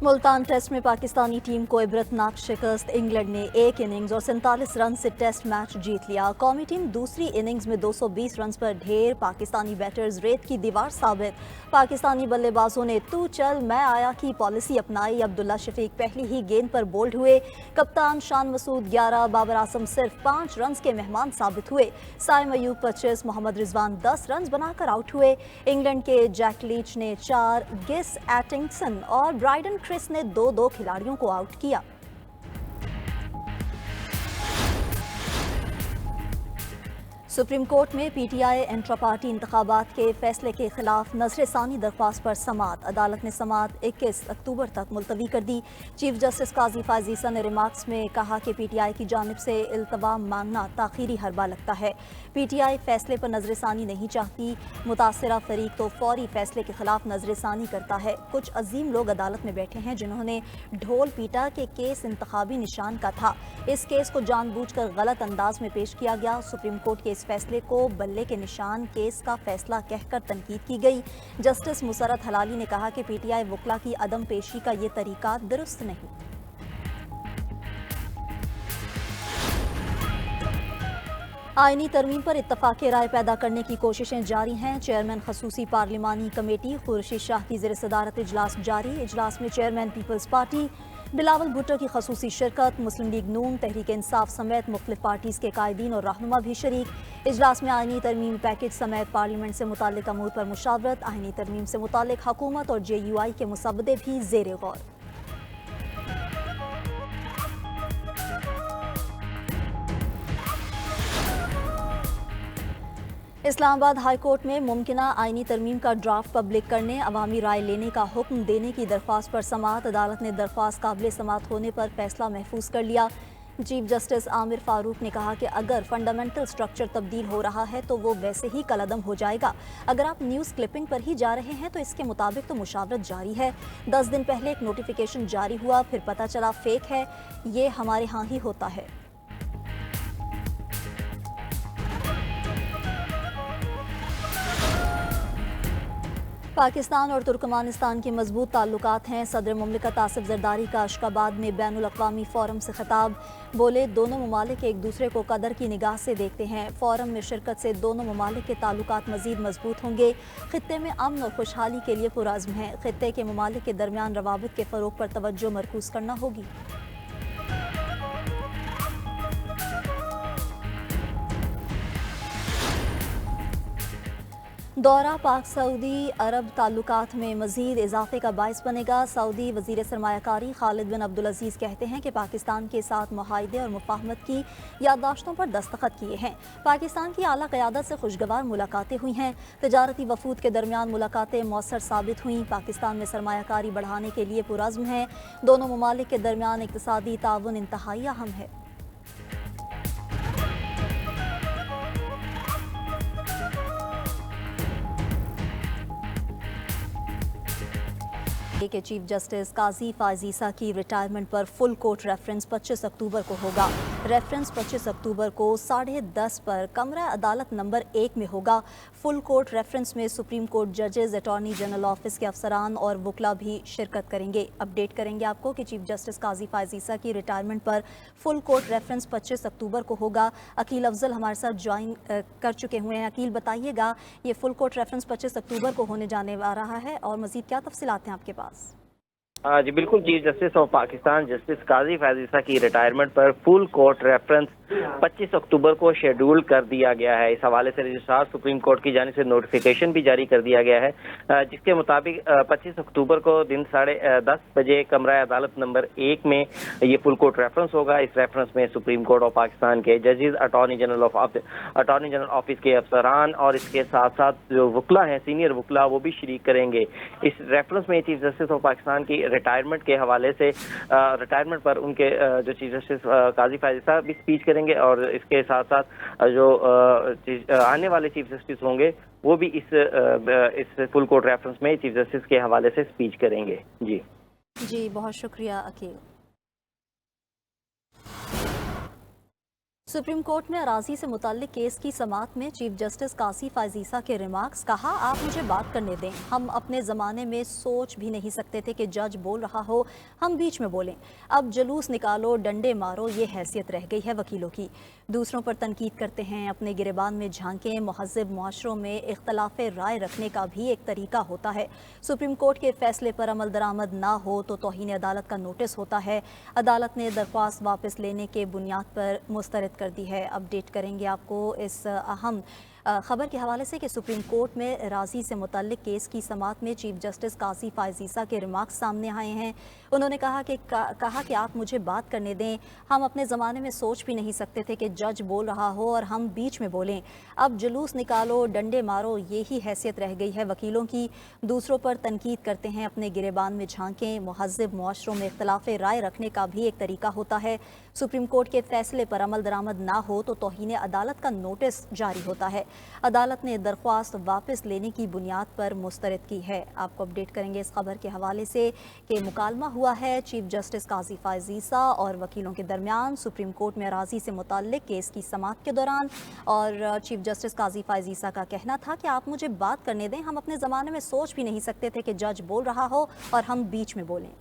Multan test में Pakistani team को इबरतनाक शिकस्त। इंग्लैंड ने एक इनिंग्स और 47 रन से टेस्ट मैच जीत लिया। कौमी टीम दूसरी इनिंग्स में 220 रन पर ढेर। पाकिस्तानी बैटर्स रेत की दीवार साबित। पाकिस्तानी बल्लेबाजों ने तू चल मैं आया की पॉलिसी अपनाई। अब्दुल्ला शफीक पहली ही गेंद पर बोल्ड हुए। कप्तान शान मसूद 11, बाबर आजम सिर्फ 5 रन के मेहमान साबित हुए। साइम अयूब 25, मोहम्मद रिजवान 10 रन बनाकर आउट हुए। इंग्लैंड के जैक लीच ने 4, गिस एटिंगसन और ब्राइडन क्रिस ने 2-2 खिलाड़ियों को आउट किया। सुप्रीम कोर्ट में पीटीआई इंट्रा पार्टी इंतखाबात के फैसले के खिलाफ नजरसानी दरख्वास्त पर समाअत। अदालत ने समाअत 21 अक्टूबर तक मुलतवी कर दी। चीफ जस्टिस काजी फायज ईसा ने रिमार्क्स में कहा कि पीटीआई की जानिब से इल्तवाम मांगना ताखीरी हरबा लगता है। पीटीआई फैसले पर नजरसानी नहीं चाहती। मुतासरा फरीक तो फौरी फैसले के खिलाफ नजरसानी करता है। कुछ अजीम लोग अदालत में बैठे हैं जिन्होंने ढोल पीटा के केस इंतखाबी निशान का था। इस केस को जानबूझकर गलत अंदाज में पेश किया गया। सुप्रीम कोर्ट के इस फैसले को बल्ले के निशान केस का फैसला कहकर तनकीद की गई। जस्टिस मुसरत हलाली ने कहा कि पीटीआई वकला की अदम पेशी का ये तरीका दुरुस्त नहीं। आईनी तरमीम पर इत्तफाक़ राय पैदा करने की कोशिशें जारी हैं। चेयरमैन खसूसी पार्लिमानी कमेटी खुर्शीद शाह की ज़ेर सदारत इजलास जारी। इजलास में chairman peoples party Bilawal Bhutto की खसूसी शिरकत। मुस्लिम लीग नून, तहरीक इंसाफ समेत मुख्तलिफ पार्टीज़ के कायदीन और रहनुमा भी शरीक। इजलास में आईनी तरमीम पैकेज समेत पार्लियामेंट से मुताल्लिक अमूर पर मुशावरत। आईनी तरमीम से मुताल्लिक हुकूमत और JUI के मुसवदे भी ज़ेर गौर। इस्लामाबाद हाई कोर्ट में मुमकिना आईनी तरमीम का ड्राफ्ट पब्लिक करने, अवामी राय लेने का हुक्म देने की दरख्वास्त पर समाअत। अदालत ने दरख्वास्त काबिल समाअत होने पर फैसला महफूज कर लिया। चीफ जस्टिस आमिर फारूक ने कहा कि अगर फंडामेंटल स्ट्रक्चर तब्दील हो रहा है तो वो वैसे ही कलअदम हो जाएगा। अगर आप न्यूज़ क्लिपिंग पर ही जा रहे हैं तो इसके मुताबिक तो मुशावरत जारी है। 10 दिन पहले एक नोटिफिकेशन जारी हुआ, फिर पता चला फेक है। ये हमारे यहाँ ही होता है। पाकिस्तान और तुर्कमानिस्तान के मजबूत ताल्लुकात हैं। सदर मुमलिकत आसिफ जरदारी का अशकाबाद में बैनुल अक़वामी फ़ोरम से खिताब। बोले दोनों ममालिक एक दूसरे को कदर की निगाह से देखते हैं। फ़ोरम में शिरकत से दोनों ममालिक के ताल्लुकात मज़ीद मजबूत होंगे। खित्ते में अमन और खुशहाली के लिए पुरअज़्म हैं। खित्ते के ममालिक के दरमियान रवाबित के फ़रोग़ पर तवज्जो मरकूज़ करना होगी। दौरा पाक सऊदी अरब ताल्लुकात में मज़ीद इजाफे का बाइस बनेगा। सऊदी वज़ीर सरमायाकारी खालिद बिन अब्दुल अज़ीज़ कहते हैं कि पाकिस्तान के साथ मुआहदे और मुफाहमत की याददाश्तों पर दस्तखत किए हैं। पाकिस्तान की आला क़यादत से खुशगवार मुलाकातें हुई हैं। तजारती वफूद के दरमियान मुलाकातें मौसर साबित हुईं। पाकिस्तान में सरमायाकारी बढ़ाने के लिए पुरअज़्म है। दोनों ममालिक के दरमियान इक़्तिसादी ताउन इंतहाई अहम है। के चीफ जस्टिस काजी फायज ईसा की रिटायरमेंट पर फुल कोर्ट रेफरेंस 25 अक्टूबर को होगा। रेफरेंस 25 अक्टूबर को 10:30 पर कमरा अदालत नंबर 1 में होगा। फुल कोर्ट रेफरेंस में सुप्रीम कोर्ट जजेस, अटॉर्नी जनरल ऑफिस के अफसरान और वकला भी शिरकत करेंगे। अपडेट करेंगे आपको कि चीफ जस्टिस काजी फायज ईसा की रिटायरमेंट पर फुल कोर्ट रेफरेंस 25 अक्टूबर को होगा। अकील अफजल हमारे साथ ज्वाइन कर चुके हुए हैं। अकील, बताइएगा ये फुल कोर्ट रेफरेंस 25 अक्टूबर को होने जाने आ रहा है और मजीद क्या तफसीलात हैं आपके पास? जी बिल्कुल, chief justice of Pakistan justice Qazi Faez Isa की रिटायरमेंट पर फुल कोर्ट रेफरेंस 25 अक्टूबर को शेड्यूल कर दिया गया है। इस हवाले से रजिस्ट्रार सुप्रीम कोर्ट की जानिब से नोटिफिकेशन भी जारी कर दिया गया है, जिसके मुताबिक 25 अक्टूबर को दिन 10:30 बजे कमरा अदालत नंबर 1 में ये फुल कोर्ट रेफरेंस होगा। इस रेफरेंस में सुप्रीम कोर्ट ऑफ पाकिस्तान के जजेस, अटॉर्नी जनरल ऑफिस के अफसरान और इसके साथ साथ जो वकला हैं, सीनियर वकला, वो भी शरीक करेंगे। इस रेफरेंस में चीफ जस्टिस ऑफ पाकिस्तान की रिटायरमेंट के हवाले से रिटायरमेंट पर उनके जो चीफ जस्टिस काजी फायज साहब भी स्पीच करेंगे और इसके साथ साथ जो आने वाले चीफ जस्टिस होंगे वो भी इस फुल कोर्ट रेफरेंस में चीफ जस्टिस के हवाले से स्पीच करेंगे। जी बहुत शुक्रिया अकील। सुप्रीम कोर्ट में अराजी से मुताल्लिक केस की समाअत में चीफ जस्टिस काजी फायजीसा के रिमार्क्स। कहा, आप मुझे बात करने दें, हम अपने ज़माने में सोच भी नहीं सकते थे कि जज बोल रहा हो, हम बीच में बोलें। अब जुलूस निकालो, डंडे मारो, ये हैसियत रह गई है वकीलों की। दूसरों पर तनकीद करते हैं, अपने गिरेबान में झांकें। महज़ब मुआशरों में इख्तलाफ राय रखने का भी एक तरीका होता है। सुप्रीम कोर्ट के फैसले पर अमल दरामद ना हो तो तौहीन अदालत का नोटिस होता है। अदालत ने दरख्वास्त वापस लेने के बुनियाद पर मुस्तरद कर दी है। अपडेट करेंगे आपको इस अहम खबर के हवाले से कि सुप्रीम कोर्ट में राजी से मुतल्लिक केस की समाअत में चीफ जस्टिस काजी फायजीसा के रिमार्क्स सामने आए हैं। उन्होंने कहा कि आप मुझे बात करने दें, हम अपने ज़माने में सोच भी नहीं सकते थे कि जज बोल रहा हो और हम बीच में बोलें। अब जुलूस निकालो, डंडे मारो, ये ही हैसियत रह गई है वकीलों की। दूसरों पर तनकीद करते हैं, अपने गिरेबान में झांकें। महज़ब मुआशरों में इख्तलाफ राय रखने का भी एक तरीका होता है। सुप्रीम कोर्ट के फैसले पर अमल दरामद ना हो तो तौहीन अदालत का नोटिस जारी होता है। अदालत ने दरख्वास्त वापस लेने की बुनियाद पर मुस्तरद की है। आपको अपडेट करेंगे इस खबर के हवाले से कि मुकालमा हुआ है चीफ जस्टिस काजी फायजीसा और वकीलों के दरमियान सुप्रीम कोर्ट में अराजी से मुताल्लिक केस की समाअत के दौरान। और चीफ जस्टिस काजी फायजीसा का कहना था कि आप मुझे बात करने दें, हम अपने ज़माने में सोच भी नहीं सकते थे कि जज बोल रहा हो और हम बीच में बोलें।